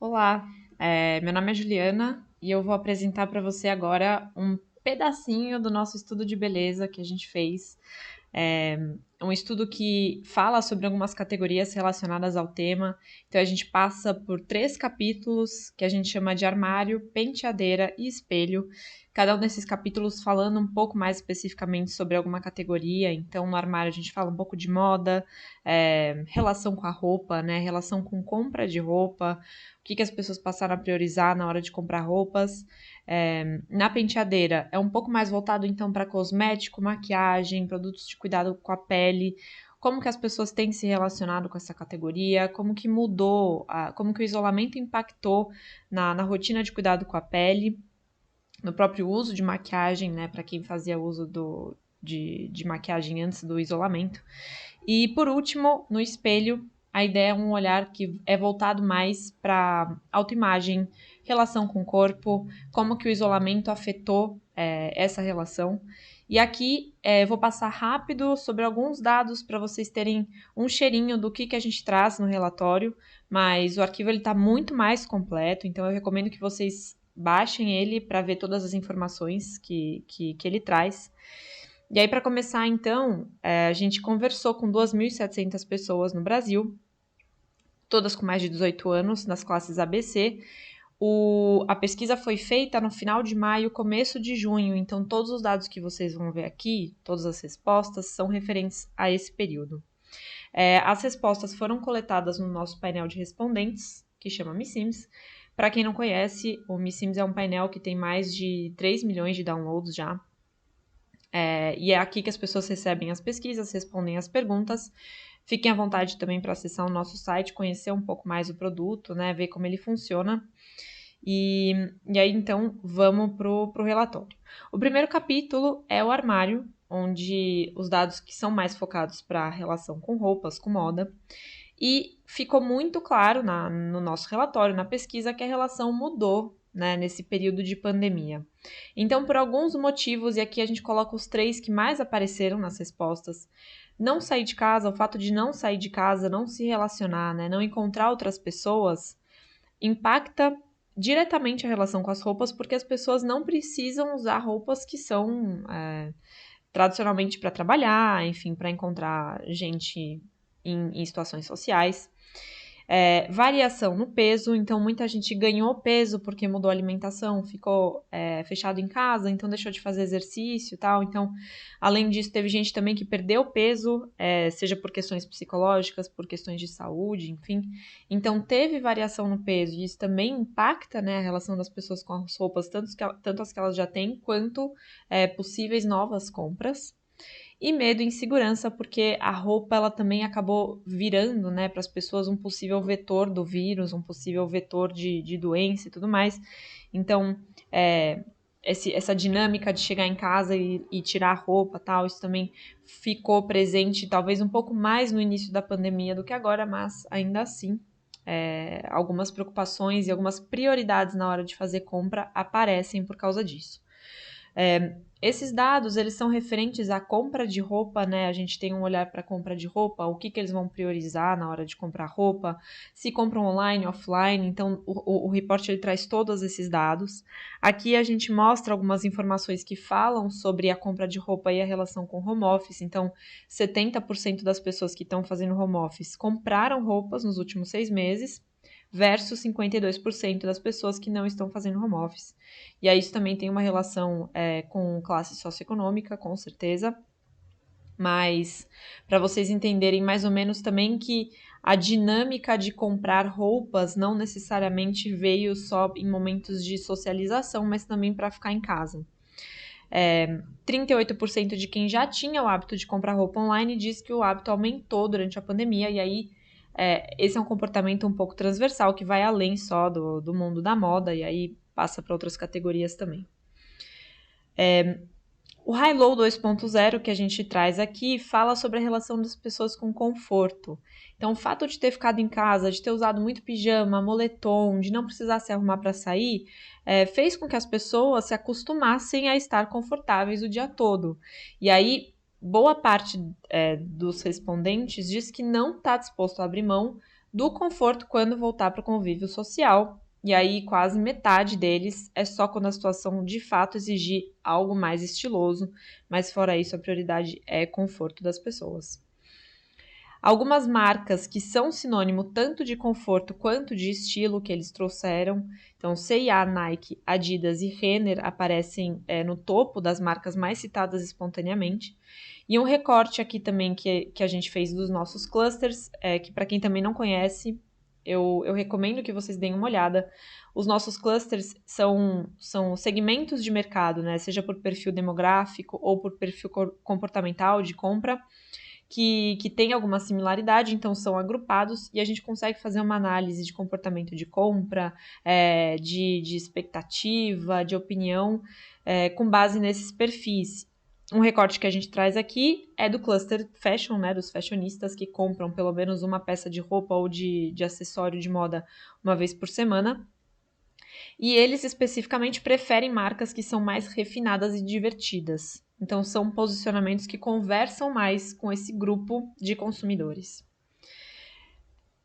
Olá, meu nome é Juliana e eu vou apresentar para você agora um pedacinho do nosso estudo de beleza que a gente fez. É um estudo que fala sobre algumas categorias relacionadas ao tema. Então a gente passa por 3 capítulos que a gente chama de armário, penteadeira e espelho. Cada um desses capítulos falando um pouco mais especificamente sobre alguma categoria. Então no armário a gente fala um pouco de moda, relação com a roupa, né? Relação com compra de roupa, o que as pessoas passaram a priorizar na hora de comprar roupas. Na penteadeira é um pouco mais voltado então para cosmético, maquiagem, produtos de cuidado com a pele, como que as pessoas têm se relacionado com essa categoria, como que mudou, como que o isolamento impactou na rotina de cuidado com a pele, no próprio uso de maquiagem, né, para quem fazia uso de maquiagem antes do isolamento. E por último, no espelho, a ideia é um olhar que é voltado mais para autoimagem, relação com o corpo, como que o isolamento afetou essa relação. E aqui vou passar rápido sobre alguns dados para vocês terem um cheirinho do que a gente traz no relatório, mas o arquivo está muito mais completo, então eu recomendo que vocês baixem ele para ver todas as informações que ele traz. E aí, para começar, então, a gente conversou com 2.700 pessoas no Brasil, todas com mais de 18 anos, nas classes ABC. A pesquisa foi feita no final de maio, começo de junho, então todos os dados que vocês vão ver aqui, todas as respostas, são referentes a esse período. As respostas foram coletadas no nosso painel de respondentes, que chama MiSims. Para quem não conhece, o MiSims é um painel que tem mais de 3 milhões de downloads já. E é aqui que as pessoas recebem as pesquisas, respondem as perguntas. Fiquem à vontade também para acessar o nosso site, conhecer um pouco mais o produto, né, ver como ele funciona. E aí, então, vamos para o relatório. O primeiro capítulo é o armário, onde os dados que são mais focados para a relação com roupas, com moda. E ficou muito claro no nosso relatório, na pesquisa, que a relação mudou, né, nesse período de pandemia. Então, por alguns motivos, e aqui a gente coloca os 3 que mais apareceram nas respostas, não sair de casa, o fato de não sair de casa, não se relacionar, né, não encontrar outras pessoas, impacta diretamente a relação com as roupas, porque as pessoas não precisam usar roupas que são tradicionalmente para trabalhar, enfim, para encontrar gente em situações sociais. Variação no peso, então muita gente ganhou peso porque mudou a alimentação, ficou fechado em casa, então deixou de fazer exercício e tal. Então, além disso, teve gente também que perdeu peso, seja por questões psicológicas, por questões de saúde, enfim. Então, teve variação no peso e isso também impacta, né, a relação das pessoas com as roupas, tanto as que elas já têm, quanto possíveis novas compras. E medo e insegurança, porque a roupa ela também acabou virando, né, para as pessoas um possível vetor do vírus, um possível vetor de doença e tudo mais. Então, essa dinâmica de chegar em casa e tirar a roupa tal, isso também ficou presente talvez um pouco mais no início da pandemia do que agora, mas ainda assim, algumas preocupações e algumas prioridades na hora de fazer compra aparecem por causa disso. Esses dados, eles são referentes à compra de roupa, né? A gente tem um olhar para a compra de roupa, o que eles vão priorizar na hora de comprar roupa, se compram online, offline. Então, o report ele traz todos esses dados. Aqui a gente mostra algumas informações que falam sobre a compra de roupa e a relação com home office. Então, 70% das pessoas que estão fazendo home office compraram roupas nos últimos 6 meses, versus 52% das pessoas que não estão fazendo home office. E aí isso também tem uma relação com classe socioeconômica, com certeza, mas para vocês entenderem mais ou menos também que a dinâmica de comprar roupas não necessariamente veio só em momentos de socialização, mas também para ficar em casa. 38% de quem já tinha o hábito de comprar roupa online diz que o hábito aumentou durante a pandemia, e aí esse é um comportamento um pouco transversal, que vai além só do mundo da moda, e aí passa para outras categorias também. O High Low 2.0 que a gente traz aqui fala sobre a relação das pessoas com conforto. Então, o fato de ter ficado em casa, de ter usado muito pijama, moletom, de não precisar se arrumar para sair, fez com que as pessoas se acostumassem a estar confortáveis o dia todo. E aí, boa parte dos respondentes diz que não está disposto a abrir mão do conforto quando voltar para o convívio social. E aí, quase metade deles é só quando a situação de fato exigir algo mais estiloso, mas fora isso, a prioridade é conforto das pessoas. Algumas marcas que são sinônimo tanto de conforto quanto de estilo que eles trouxeram. Então, C&A, Nike, Adidas e Renner aparecem no topo das marcas mais citadas espontaneamente. E um recorte aqui também que a gente fez dos nossos clusters, que para quem também não conhece, eu recomendo que vocês deem uma olhada. Os nossos clusters são segmentos de mercado, né? Seja por perfil demográfico ou por perfil comportamental de compra, que tem alguma similaridade, então são agrupados e a gente consegue fazer uma análise de comportamento de compra, de expectativa, de opinião, com base nesses perfis. Um recorte que a gente traz aqui é do cluster fashion, né, dos fashionistas que compram pelo menos uma peça de roupa ou de acessório de moda uma vez por semana. E eles especificamente preferem marcas que são mais refinadas e divertidas. Então, são posicionamentos que conversam mais com esse grupo de consumidores.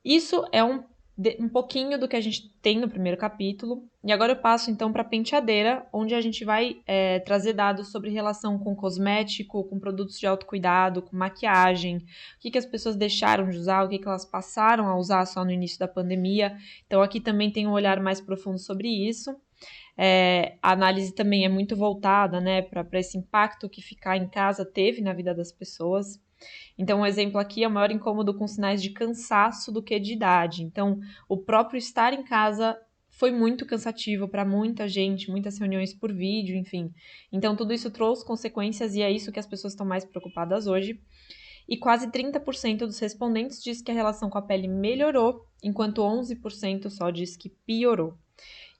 Isso é um pouquinho do que a gente tem no primeiro capítulo. E agora eu passo então para a penteadeira, onde a gente vai trazer dados sobre relação com cosmético, com produtos de autocuidado, com maquiagem, o que as pessoas deixaram de usar, o que elas passaram a usar só no início da pandemia. Então aqui também tem um olhar mais profundo sobre isso. A análise também é muito voltada, né, para esse impacto que ficar em casa teve na vida das pessoas. Então, um exemplo aqui é o maior incômodo com sinais de cansaço do que de idade. Então, o próprio estar em casa foi muito cansativo para muita gente, muitas reuniões por vídeo, enfim. Então, tudo isso trouxe consequências e é isso que as pessoas estão mais preocupadas hoje. E quase 30% dos respondentes diz que a relação com a pele melhorou, enquanto 11% só diz que piorou.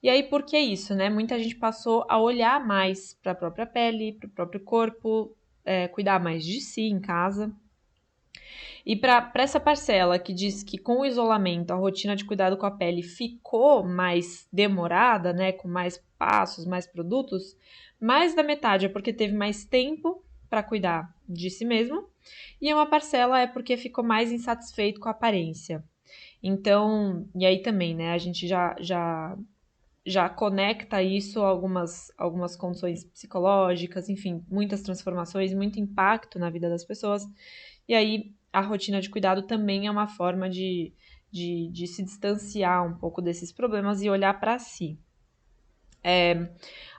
E aí, por que isso, né? Muita gente passou a olhar mais para a própria pele, para o próprio corpo, cuidar mais de si em casa. E para essa parcela que diz que com o isolamento a rotina de cuidado com a pele ficou mais demorada, né, com mais passos, mais produtos, mais da metade é porque teve mais tempo para cuidar de si mesmo, e uma parcela é porque ficou mais insatisfeito com a aparência. Então, e aí também, né, a gente já conecta isso a algumas condições psicológicas, enfim, muitas transformações, muito impacto na vida das pessoas. E aí a rotina de cuidado também é uma forma de se distanciar um pouco desses problemas e olhar para si.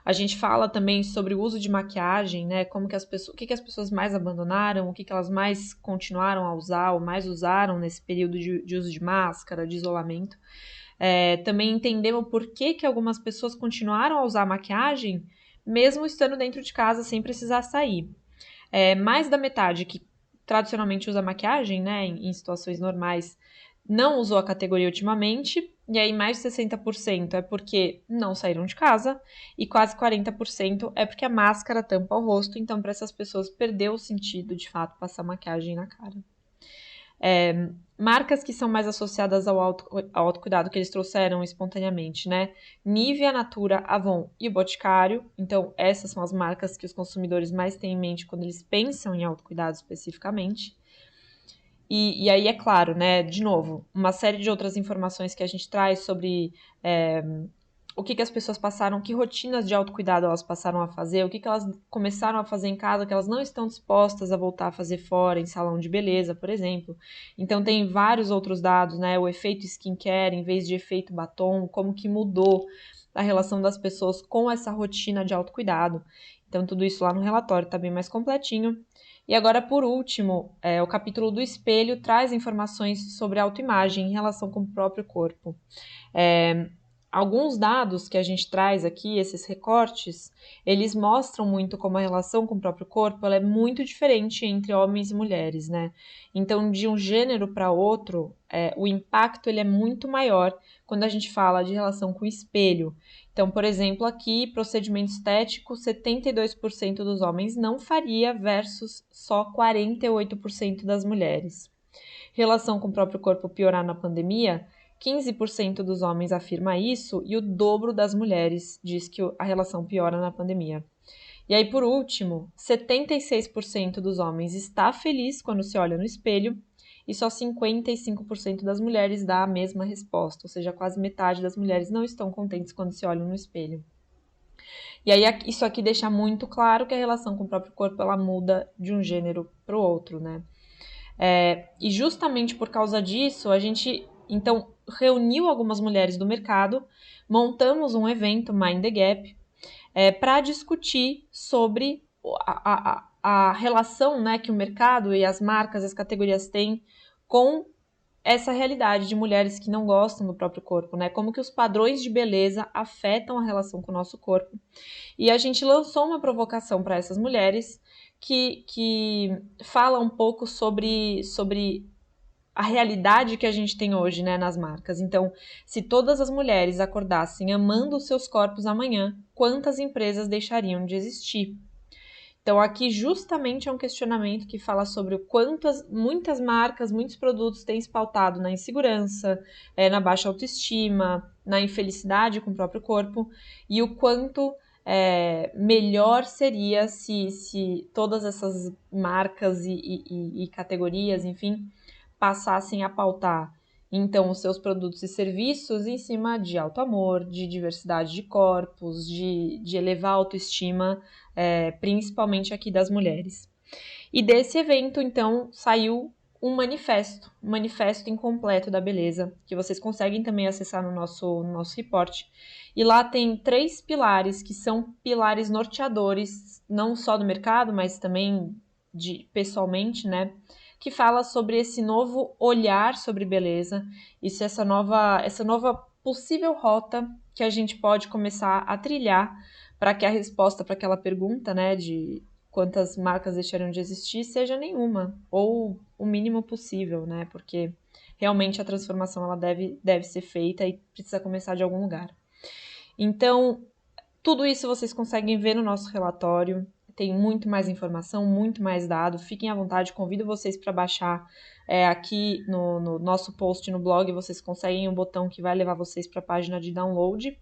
A gente fala também sobre o uso de maquiagem, né? Como que o que as pessoas mais abandonaram, o que elas mais continuaram a usar ou mais usaram nesse período de uso de máscara, de isolamento. Também entender o porquê que algumas pessoas continuaram a usar maquiagem, mesmo estando dentro de casa sem precisar sair. Mais da metade que tradicionalmente usa maquiagem, né, em situações normais, não usou a categoria ultimamente, e aí mais de 60% é porque não saíram de casa, e quase 40% é porque a máscara tampa o rosto, então para essas pessoas perdeu o sentido, de fato, passar maquiagem na cara. Marcas que são mais associadas ao autocuidado que eles trouxeram espontaneamente, né? Nivea, Natura, Avon e o Boticário. Então, essas são as marcas que os consumidores mais têm em mente quando eles pensam em autocuidado especificamente. E aí, é claro, né? De novo, uma série de outras informações que a gente traz sobre o que as pessoas passaram, que rotinas de autocuidado elas passaram a fazer, o que elas começaram a fazer em casa, que elas não estão dispostas a voltar a fazer fora, em salão de beleza, por exemplo. Então, tem vários outros dados, né? O efeito skincare em vez de efeito batom, como que mudou a relação das pessoas com essa rotina de autocuidado. Então, tudo isso lá no relatório está bem mais completinho. E agora, por último, o capítulo do espelho traz informações sobre autoimagem em relação com o próprio corpo. Alguns dados que a gente traz aqui, esses recortes, eles mostram muito como a relação com o próprio corpo ela é muito diferente entre homens e mulheres, né? Então, de um gênero para outro, o impacto ele é muito maior quando a gente fala de relação com o espelho. Então, por exemplo, aqui, procedimento estético, 72% dos homens não faria versus só 48% das mulheres. Relação com o próprio corpo piorar na pandemia, 15% dos homens afirma isso e o dobro das mulheres diz que a relação piora na pandemia. E aí, por último, 76% dos homens está feliz quando se olha no espelho e só 55% das mulheres dá a mesma resposta, ou seja, quase metade das mulheres não estão contentes quando se olham no espelho. E aí isso aqui deixa muito claro que a relação com o próprio corpo ela muda de um gênero para o outro, né? E justamente por causa disso, a gente então reuniu algumas mulheres do mercado, montamos um evento, Mind the Gap, para discutir sobre a relação, né, que o mercado e as marcas, as categorias têm com essa realidade de mulheres que não gostam do próprio corpo, né? Como que os padrões de beleza afetam a relação com o nosso corpo. E a gente lançou uma provocação para essas mulheres que fala um pouco sobre a realidade que a gente tem hoje, né, nas marcas. Então, se todas as mulheres acordassem amando os seus corpos amanhã, quantas empresas deixariam de existir? Então, aqui justamente é um questionamento que fala sobre o quanto muitas marcas, muitos produtos têm se pautado na insegurança, na baixa autoestima, na infelicidade com o próprio corpo, e o quanto melhor seria se todas essas marcas e categorias, enfim, passassem a pautar então os seus produtos e serviços em cima de alto amor, de diversidade de corpos, de elevar a autoestima, principalmente aqui das mulheres. E desse evento, então, saiu um manifesto incompleto da beleza, que vocês conseguem também acessar no nosso report. E lá tem 3 pilares, que são pilares norteadores, não só do mercado, mas também pessoalmente, né? Que fala sobre esse novo olhar sobre beleza, essa nova possível rota que a gente pode começar a trilhar para que a resposta para aquela pergunta, né, de quantas marcas deixariam de existir, seja nenhuma, ou o mínimo possível, né, porque realmente a transformação ela deve ser feita e precisa começar de algum lugar. Então, tudo isso vocês conseguem ver no nosso relatório. Tem muito mais informação, muito mais dado. Fiquem à vontade, convido vocês para baixar aqui no nosso post no blog. Vocês conseguem um botão que vai levar vocês para a página de download.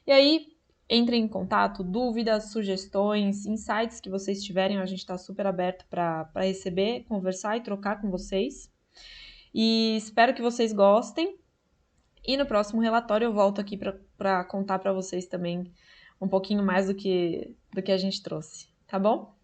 E aí, entrem em contato, dúvidas, sugestões, insights que vocês tiverem. A gente está super aberto para receber, conversar e trocar com vocês. E espero que vocês gostem. E no próximo relatório eu volto aqui para contar para vocês também um pouquinho mais do que a gente trouxe, tá bom?